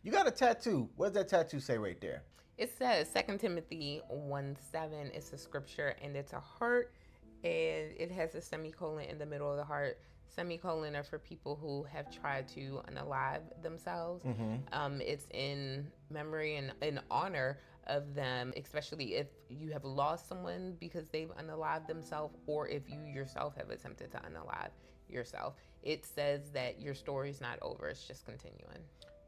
You got a tattoo. What does that tattoo say right there? It says 2 Timothy 1:7. It's a scripture and it's a heart and it has a semicolon in the middle of the heart. Semicolon are for people who have tried to unalive themselves. It's in memory and in honor of them, especially if you have lost someone because they've unalived themselves or if you yourself have attempted to unalive yourself. It says that your story's not over, it's just continuing.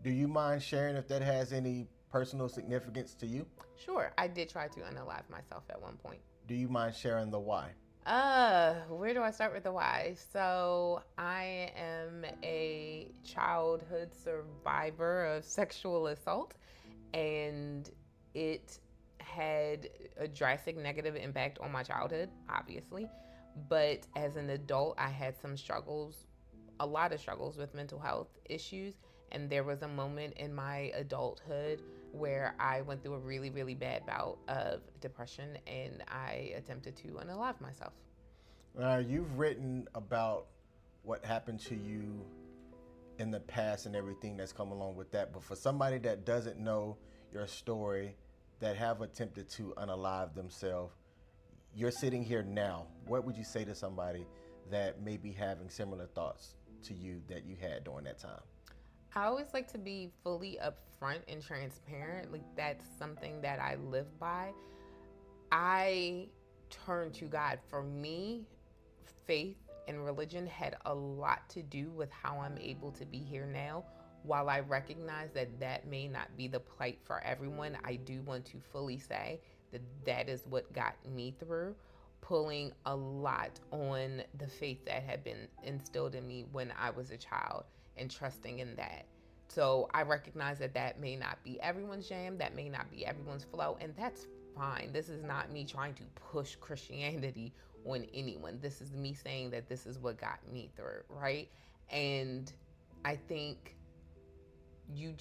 Do you mind sharing if that has any personal significance to you? Sure, I did try to unalive myself at one point. Do you mind sharing the why? Where do I start with the why? So I am a childhood survivor of sexual assault, and it had a drastic negative impact on my childhood, obviously. But as an adult, I had some struggles, a lot of struggles with mental health issues. And there was a moment in my adulthood where I went through a really, really bad bout of depression and I attempted to unalive myself. You've written about what happened to you in the past and everything that's come along with that. But for somebody that doesn't know your story, that have attempted to unalive themselves, you're sitting here now. What would you say to somebody that may be having similar thoughts to you that you had during that time? I always like to be fully upfront and transparent. Like, that's something that I live by. I turn to God. For me, faith and religion had a lot to do with how I'm able to be here now. While I recognize that that may not be the plight for everyone, I do want to fully say that that is what got me through, pulling a lot on the faith that had been instilled in me when I was a child and trusting in that. So I recognize that that may not be everyone's jam, that may not be everyone's flow, and that's fine. This is not me trying to push Christianity on anyone. This is me saying that this is what got me through, right? And I think you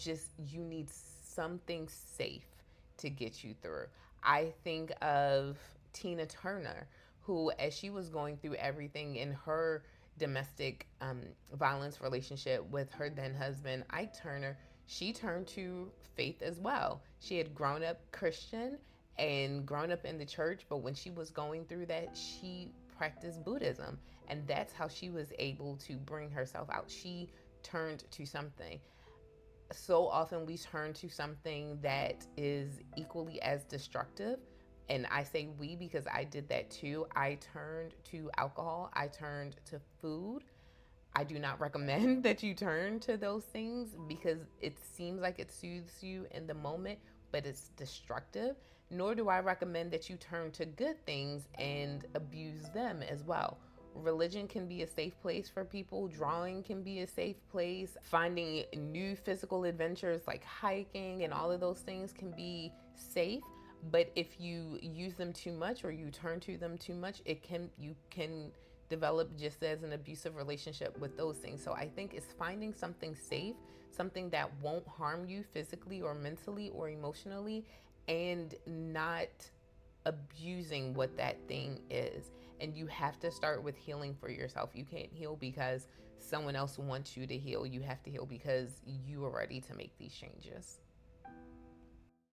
need something safe to get you through. I think of Tina Turner, who, as she was going through everything in her domestic violence relationship with her then husband, Ike Turner, she turned to faith as well. She had grown up Christian and grown up in the church, but when she was going through that, she practiced Buddhism, and that's how she was able to bring herself out. She turned to something. So often we turn to something that is equally as destructive. And I say we because I did that too. I turned to alcohol, I turned to food. I do not recommend that you turn to those things because it seems like it soothes you in the moment, but it's destructive. Nor do I recommend that you turn to good things and abuse them as well. Religion can be a safe place for people. Drawing can be a safe place. Finding new physical adventures like hiking and all of those things can be safe. But if you use them too much or you turn to them too much, you can develop just as an abusive relationship with those things. So I think it's finding something safe, something that won't harm you physically or mentally or emotionally, and not abusing what that thing is. And you have to start with healing for yourself. You can't heal because someone else wants you to heal. You have to heal because you are ready to make these changes.